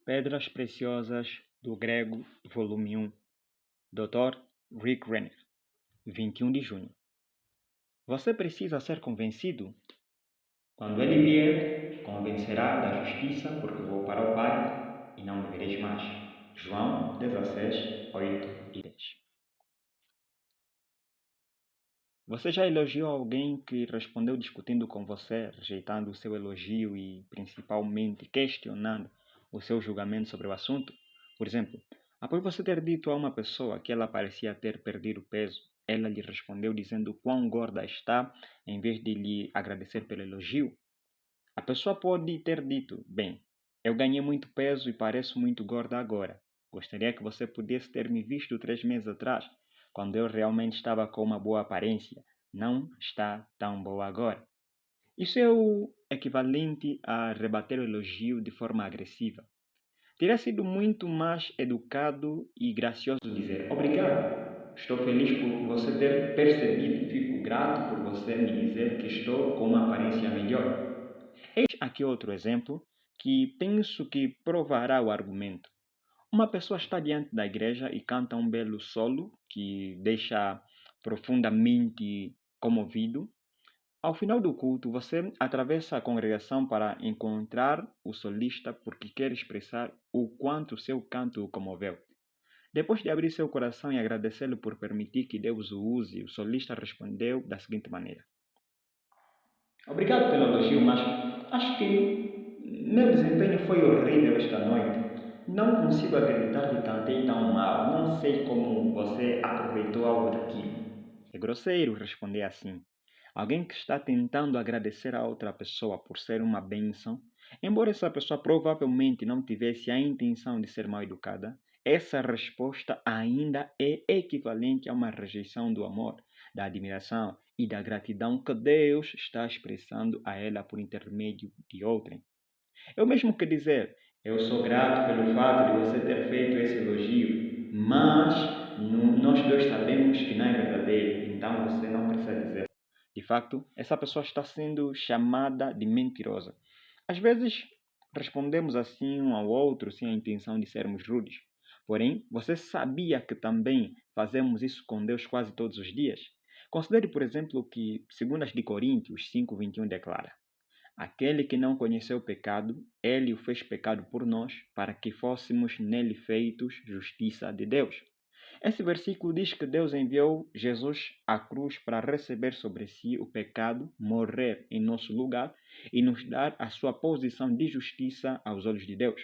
Pedras Preciosas do Grego, volume 1, Dr. Rick Renner, 21 de junho. Você precisa ser convencido? Quando ele vier, convencerá da justiça, porque vou para o Pai e não me vereis mais. João 16, 8 e 10. Você já elogiou alguém que respondeu discutindo com você, rejeitando o seu elogio e, principalmente, questionando o seu julgamento sobre o assunto? Por exemplo, após você ter dito a uma pessoa que ela parecia ter perdido peso, ela lhe respondeu dizendo quão gorda está, em vez de lhe agradecer pelo elogio? A pessoa pode ter dito: bem, eu ganhei muito peso e pareço muito gorda agora. Gostaria que você pudesse ter me visto 3 meses atrás, quando eu realmente estava com uma boa aparência. Não está tão boa agora. Isso é o equivalente a rebater o elogio de forma agressiva. Teria sido muito mais educado e gracioso dizer: Obrigado. Estou feliz por você ter percebido. Fico grato por você me dizer que estou com uma aparência melhor. eis aqui outro exemplo que penso que provará o argumento. Uma pessoa está diante da igreja e canta um belo solo que deixa profundamente comovido. Ao final do culto, você atravessa a congregação para encontrar o solista porque quer expressar o quanto seu canto o comoveu. Depois de abrir seu coração e agradecê-lo por permitir que Deus o use, o solista respondeu da seguinte maneira: Obrigado pelo elogio, mas acho que meu desempenho foi horrível esta noite. Não consigo acreditar que cantei tão mal. Não sei como você aproveitou algo daquilo. É grosseiro responder assim. Alguém que está tentando agradecer a outra pessoa por ser uma bênção, embora essa pessoa provavelmente não tivesse a intenção de ser mal educada, essa resposta ainda é equivalente a uma rejeição do amor, da admiração e da gratidão que Deus está expressando a ela por intermédio de outrem. É o mesmo que dizer: Eu sou grato pelo fato de você ter feito esse elogio, mas nós dois sabemos que não é verdadeiro, então você não precisa dizer. de facto, essa pessoa está sendo chamada de mentirosa. Às vezes, respondemos assim um ao outro sem a intenção de sermos rudes. Porém, você sabia que também fazemos isso com Deus quase todos os dias? Considere, por exemplo, o que 2 de Coríntios 5:21 declara: aquele que não conheceu o pecado, ele o fez pecado por nós, para que fôssemos nele feitos justiça de Deus. Esse versículo diz que Deus enviou Jesus à cruz para receber sobre si o pecado, morrer em nosso lugar e nos dar a sua posição de justiça aos olhos de Deus.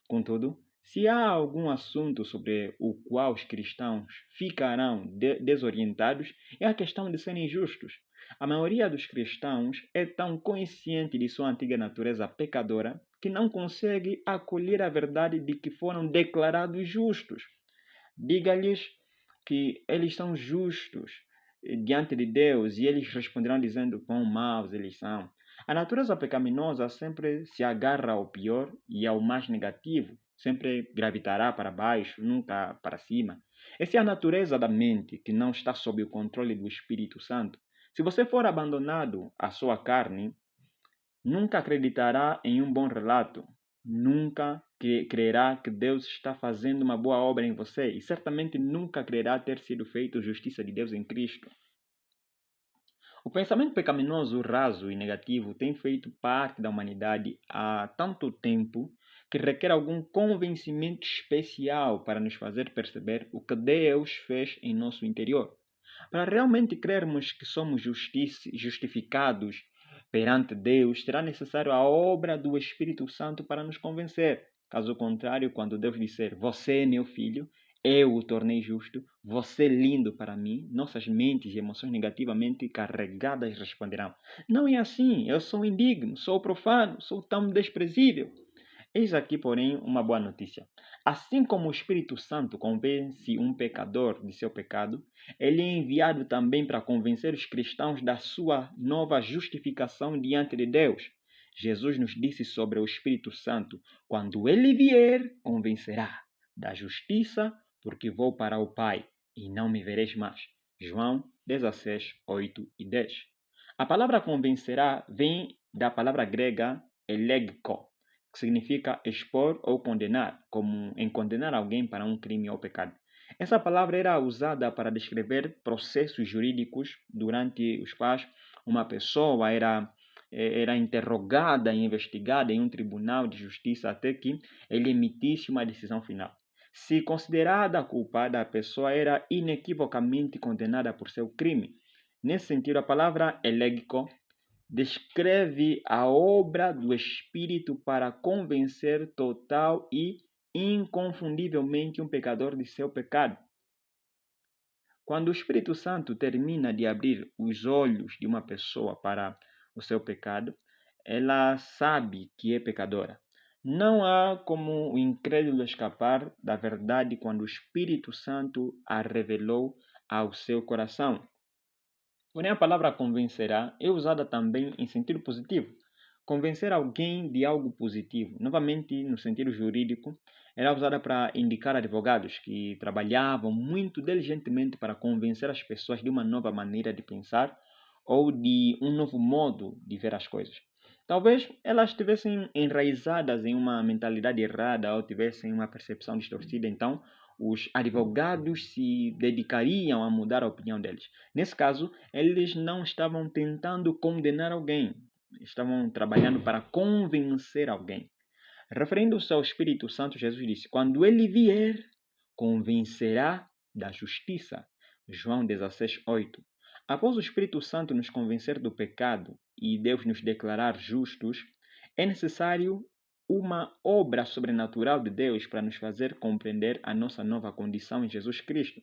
Contudo, se há algum assunto sobre o qual os cristãos ficarão desorientados, é a questão de serem justos. A maioria dos cristãos é tão consciente de sua antiga natureza pecadora que não consegue acolher a verdade de que foram declarados justos. Diga-lhes que eles são justos diante de Deus e eles responderão dizendo quão maus eles são. A natureza pecaminosa sempre se agarra ao pior e ao mais negativo, sempre gravitará para baixo, nunca para cima. Essa é a natureza da mente que não está sob o controle do Espírito Santo. Se você for abandonado à sua carne, nunca acreditará em um bom relato, nunca crerá que Deus está fazendo uma boa obra em você e certamente nunca crerá ter sido feito justiça de Deus em Cristo. O pensamento pecaminoso, raso e negativo tem feito parte da humanidade há tanto tempo que requer algum convencimento especial para nos fazer perceber o que Deus fez em nosso interior. Para realmente crermos que somos justificados perante Deus, será necessário a obra do Espírito Santo para nos convencer. Caso contrário, quando Deus disser: você é meu filho, eu o tornei justo, você é lindo para mim, nossas mentes e emoções negativamente carregadas responderão: não é assim, eu sou indigno, sou profano, sou tão desprezível. Eis aqui, porém, uma boa notícia. Assim como o Espírito Santo convence um pecador de seu pecado, ele é enviado também para convencer os cristãos da sua nova justificação diante de Deus. Jesus nos disse sobre o Espírito Santo: quando ele vier, convencerá da justiça, porque vou para o Pai e não me vereis mais. João 16, 8 e 10. A palavra convencerá vem da palavra grega elegko, que significa expor ou condenar, como em condenar alguém para um crime ou pecado. Essa palavra era usada para descrever processos jurídicos durante os quais uma pessoa era interrogada e investigada em um tribunal de justiça até que ele emitisse uma decisão final. Se considerada culpada, a pessoa era inequivocamente condenada por seu crime. Nesse sentido, a palavra elegiko descreve a obra do Espírito para convencer total e inconfundivelmente um pecador de seu pecado. Quando o Espírito Santo termina de abrir os olhos de uma pessoa para o seu pecado, ela sabe que é pecadora. Não há como o incrédulo escapar da verdade quando o Espírito Santo a revelou ao seu coração. Porém, a palavra convencerá é usada também em sentido positivo. Convencer alguém de algo positivo, novamente no sentido jurídico, era usada para indicar advogados que trabalhavam muito diligentemente para convencer as pessoas de uma nova maneira de pensar ou de um novo modo de ver as coisas. Talvez elas estivessem enraizadas em uma mentalidade errada ou tivessem uma percepção distorcida, então os advogados se dedicariam a mudar a opinião deles. Nesse caso, eles não estavam tentando condenar alguém, estavam trabalhando para convencer alguém. Referindo-se ao Espírito Santo, Jesus disse: quando ele vier, convencerá da justiça. João 16:8. Após o Espírito Santo nos convencer do pecado e Deus nos declarar justos, é necessário uma obra sobrenatural de Deus para nos fazer compreender a nossa nova condição em Jesus Cristo.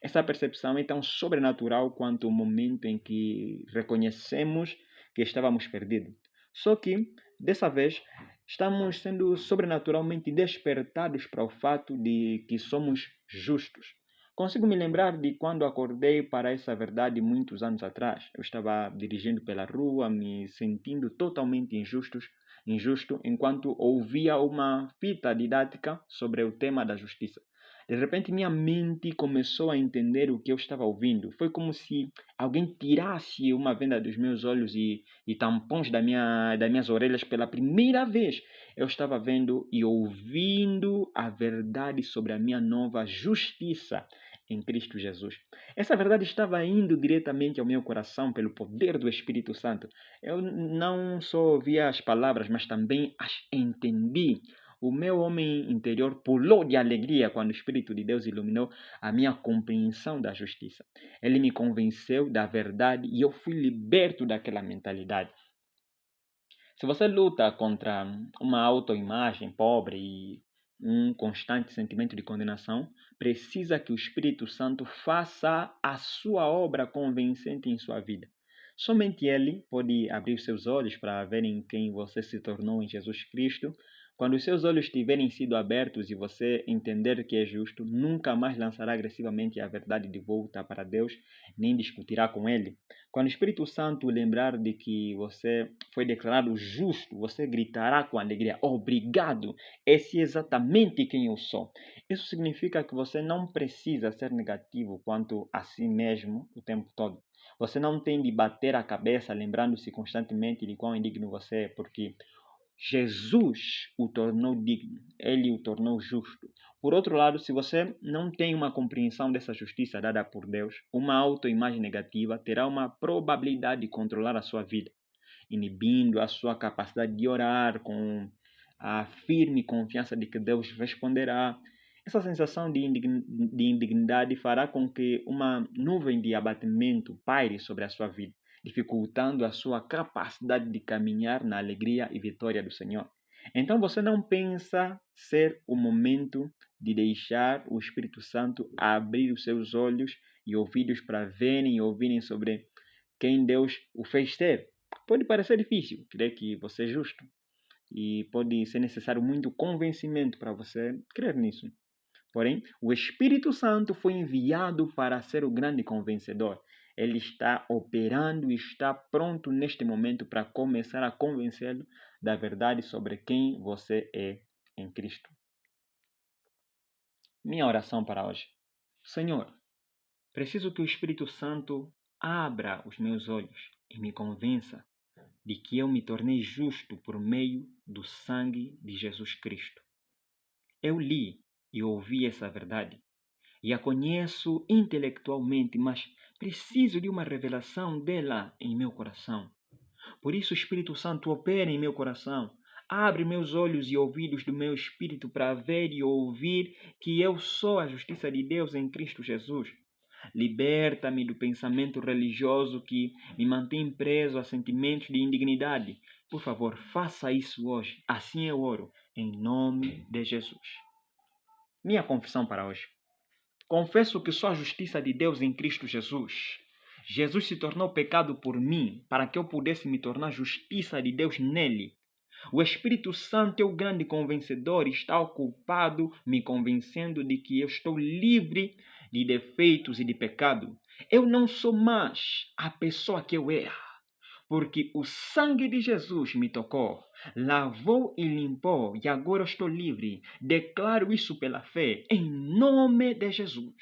Essa percepção é tão sobrenatural quanto o momento em que reconhecemos que estávamos perdidos. Só que, dessa vez, estamos sendo sobrenaturalmente despertados para o fato de que somos justos. Consigo me lembrar de quando acordei para essa verdade muitos anos atrás. Eu estava dirigindo pela rua, me sentindo totalmente injusto, enquanto ouvia uma fita didática sobre o tema da justiça. De repente, minha mente começou a entender o que eu estava ouvindo. Foi como se alguém tirasse uma venda dos meus olhos e tampões das minhas orelhas pela primeira vez. Eu estava vendo e ouvindo a verdade sobre a minha nova justiça em Cristo Jesus. Essa verdade estava indo diretamente ao meu coração pelo poder do Espírito Santo. Eu não só ouvia as palavras, mas também as entendi. O meu homem interior pulou de alegria quando o Espírito de Deus iluminou a minha compreensão da justiça. Ele me convenceu da verdade e eu fui liberto daquela mentalidade. Se você luta contra uma autoimagem pobre e um constante sentimento de condenação, precisa que o Espírito Santo faça a sua obra convincente em sua vida. Somente Ele pode abrir seus olhos para verem quem você se tornou em Jesus Cristo. Quando os seus olhos tiverem sido abertos e você entender que é justo, nunca mais lançará agressivamente a verdade de volta para Deus, nem discutirá com Ele. Quando o Espírito Santo lembrar de que você foi declarado justo, você gritará com alegria: obrigado, esse é exatamente quem eu sou. Isso significa que você não precisa ser negativo quanto a si mesmo o tempo todo. Você não tem de bater a cabeça lembrando-se constantemente de quão indigno você é, porque Jesus o tornou digno, ele o tornou justo. Por outro lado, se você não tem uma compreensão dessa justiça dada por Deus, uma autoimagem negativa terá uma probabilidade de controlar a sua vida, inibindo a sua capacidade de orar com a firme confiança de que Deus responderá. Essa sensação de indignidade fará com que uma nuvem de abatimento paire sobre a sua vida, dificultando a sua capacidade de caminhar na alegria e vitória do Senhor. Então você não pensa ser o momento de deixar o Espírito Santo abrir os seus olhos e ouvidos para verem e ouvirem sobre quem Deus o fez ser. Pode parecer difícil crer que você é justo e pode ser necessário muito convencimento para você crer nisso. Porém, o Espírito Santo foi enviado para ser o grande convencedor. Ele está operando e está pronto neste momento para começar a convencê-lo da verdade sobre quem você é em Cristo. Minha oração para hoje. Senhor, preciso que o Espírito Santo abra os meus olhos e me convença de que eu me tornei justo por meio do sangue de Jesus Cristo. Eu li e ouvi essa verdade e a conheço intelectualmente, mas preciso de uma revelação dela em meu coração. Por isso o Espírito Santo opera em meu coração. Abre meus olhos e ouvidos do meu espírito para ver e ouvir que eu sou a justiça de Deus em Cristo Jesus. Liberta-me do pensamento religioso que me mantém preso a sentimentos de indignidade. Por favor, faça isso hoje. Assim eu oro, em nome de Jesus. Minha confissão para hoje. Confesso que sou a justiça de Deus em Cristo Jesus. Jesus se tornou pecado por mim, para que eu pudesse me tornar justiça de Deus nele. O Espírito Santo é o grande convencedor e está ocupado me convencendo de que eu estou livre de defeitos e de pecado. Eu não sou mais a pessoa que eu era, porque o sangue de Jesus me tocou, lavou e limpou, e agora eu estou livre. Declaro isso pela fé, em nome de Jesus.